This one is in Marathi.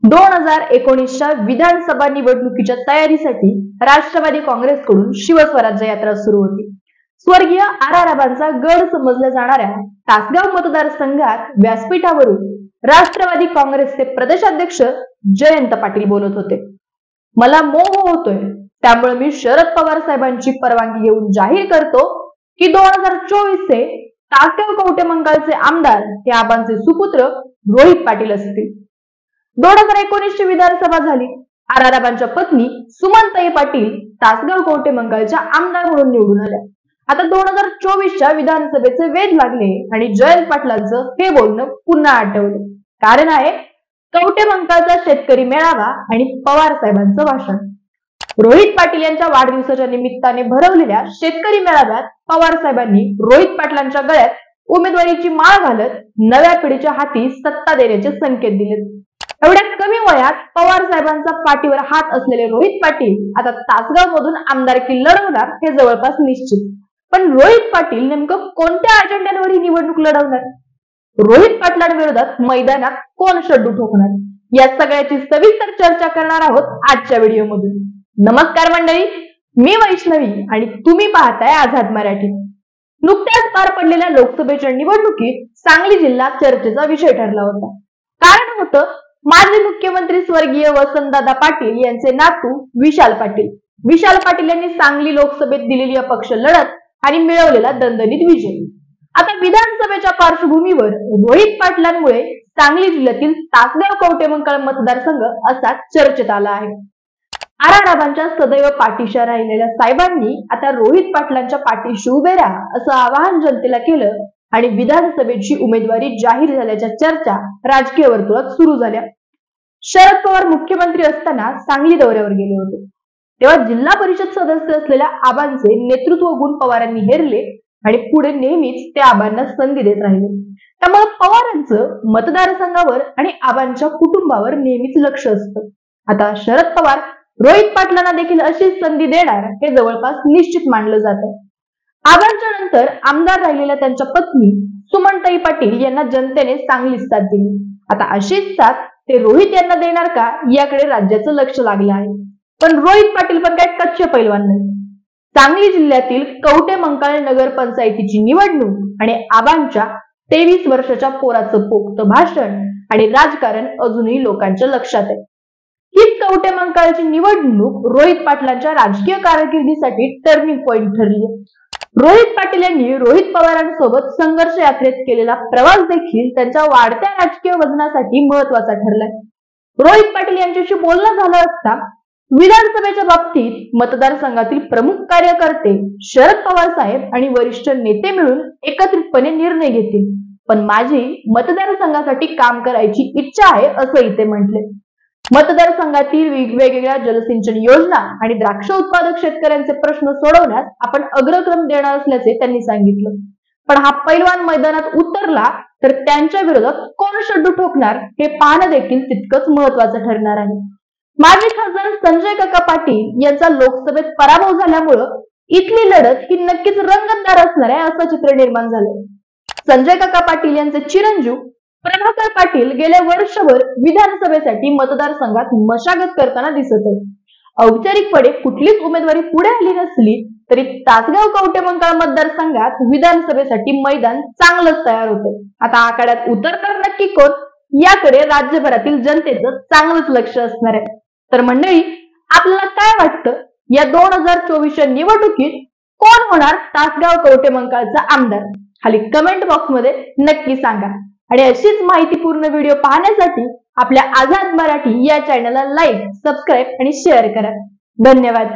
2019च्या विधानसभा निवडणुकीच्या तयारीसाठी राष्ट्रवादी काँग्रेसकडून शिवस्वराज्य यात्रा सुरू होती। स्वर्गीय आबांचा गड समजल्या जाणाऱ्या तासगाव मतदारसंघात व्यासपीठावरून राष्ट्रवादी काँग्रेसचे प्रदेशाध्यक्ष जयंत पाटील बोलत होते। मला मोह होतोय, त्यामुळे मी शरद पवार साहेबांची परवानगी घेऊन जाहीर करतो की 2024 चे तासगाव कवठेमंकाळचे आमदार हे आबांचे सुपुत्र रोहित पाटील असतील। 2019 ची विधानसभा झाली। आबांच्या पत्नी सुमनताई पाटील तासगाव कवठेमंकाळच्या आमदार म्हणून निवडून आल्या। आता 2024च्या विधानसभेचे वेध लागले आणि जयंत पाटलांचं हे बोलणं पुन्हा आठवलं। कारण आहे कवठेमंकाळचा शेतकरी मेळावा आणि पवार साहेबांचं भाषण। रोहित पाटील यांच्या वाढदिवसाच्या निमित्ताने भरवलेल्या शेतकरी मेळाव्यात पवार साहेबांनी रोहित पाटलांच्या गळ्यात उमेदवारीची माळ घालत नव्या पिढीच्या हाती सत्ता देण्याचे संकेत दिले। एवढ्या कमी वयात पवार साहेबांचा पाठीवर हात असलेले रोहित पाटील आता तासगाव मधून आमदारकी लढवणार हे जवळपास निश्चित। पण रोहित पाटील नेमकं कोणत्या अजेंड्यावर ही निवडणूक लढवणार? रोहित पाटलांविरोधात मैदानात कोण शड्डू ठोकणार? या सगळ्याची सविस्तर चर्चा करणार आहोत आजच्या व्हिडिओमधून। नमस्कार मंडळी, मी वैष्णवी आणि तुम्ही पाहताय आझाद मराठी। नुकत्याच पार पडलेल्या लोकसभेच्या निवडणुकीत सांगली जिल्हा चर्चेचा विषय ठरला होता। कारण होतं माजी मुख्यमंत्री स्वर्गीय वसंतदादा पाटील यांचे नातू विशाल पाटील। विशाल पाटील यांनी सांगली लोकसभेत दिलेली अपक्ष लढत आणि मिळवलेला दणदणीत विजय। आता विधानसभेच्या पार्श्वभूमीवर रोहित पाटलांमुळे सांगली जिल्ह्यातील तासगाव कवठेमंकाळ मतदारसंघ असा चर्चेत आला आहे। आबांच्या सदैव पाठीशी राहिलेल्या साहेबांनी आता रोहित पाटलांच्या पाठीशी उभे राहा असं आवाहन जनतेला केलं आणि विधानसभेची उमेदवारी जाहीर झाल्याच्या चर्चा राजकीय वर्तुळात सुरू झाल्या। शरद पवार मुख्यमंत्री असताना सांगली दौऱ्यावर गेले होते, तेव्हा जिल्हा परिषद सदस्य असलेल्या आबांचे नेतृत्व गुण पवारांनी हेरले आणि पुढे नेहमीच ते आबांना संधी देत राहिले। त्यामुळे पवारांचं मतदारसंघावर आणि आबांच्या कुटुंबावर नेहमीच लक्ष असतं। आता शरद पवार रोहित पाटलांना देखील अशीच संधी देणार हे जवळपास निश्चित मानलं जातं। आबांच्या नंतर आमदार राहिलेल्या त्यांच्या पत्नी सुमनताई पाटील यांना जनतेने चांगलीच साथ दिली। आता अशीच साथ ते रोहित यांना देणार का याकडे राज्याचं लक्ष लागलं आहे। पण रोहित पाटील पण काय कच्चे पैलवान नाही। सांगली जिल्ह्यातील कवठेमंकाळ नगर पंचायतीची निवडणूक आणि आबांच्या 23 वर्षाच्या पोराचं पोक्त भाषण आणि राजकारण अजूनही लोकांच्या लक्षात आहे। हीच कवठेमंकाळची निवडणूक रोहित पाटलांच्या राजकीय कारकिर्दीसाठी टर्निंग पॉइंट ठरली। रोहित पाटील यांनी रोहित पवारांसोबत संघर्ष यात्रेत केलेला प्रवास देखील त्यांच्या वाढत्या राजकीय वजनासाठी महत्वाचा ठरलाय। रोहित पाटील यांच्याशी बोलणं झालं असता विधानसभेच्या बाबतीत मतदारसंघातील प्रमुख कार्यकर्ते शरद पवार साहेब आणि वरिष्ठ नेते मिळून एकत्रितपणे निर्णय घेतील, पण माझी मतदारसंघासाठी काम करायची इच्छा आहे असंही ते म्हटले। मतदारसंघातील वेगवेगळ्या जलसिंचन योजना आणि द्राक्ष उत्पादक शेतकऱ्यांचे प्रश्न सोडवण्यास आपण अग्रक्रम देणार असल्याचे त्यांनी सांगितलं। पण हा पैलवान मैदानात उतरला तर त्यांच्या विरोधात कोण शड्डू ठोकणार हे पाहणं देखील तितकंच महत्वाचं ठरणार आहे। माजी खासदार संजय काका पाटील यांचा लोकसभेत पराभव झाल्यामुळे इथली लढत ही नक्कीच रंगतदार असणार आहे असं चित्र निर्माण झालं। संजय काका पाटील यांचे चिरंजीव प्रभाकर पाटील गेल्या वर्षभर विधानसभेसाठी मतदारसंघात मशागत करताना दिसत आहेत। औपचारिकपणे कुठलीच उमेदवारी पुढे आली नसली तरी तासगाव कवठेमंकाळ मतदारसंघात विधानसभेसाठी मैदान चांगलंच तयार होते। आता आखाड्यात उतरणार नक्की कोण याकडे राज्यभरातील जनतेचं चांगलंच लक्ष असणार आहे। तर मंडळी, आपल्याला काय वाटतं या 2024च्या निवडणुकीत कोण होणार तासगाव कवठेमंकाळचा आमदार? खाली कमेंट बॉक्स मध्ये नक्की सांगा आणि अशीच माहितीपूर्ण व्हिडिओ पाहण्यासाठी आपल्या आझाद मराठी या चॅनलला लाईक, सबस्क्राईब आणि शेअर करा। धन्यवाद।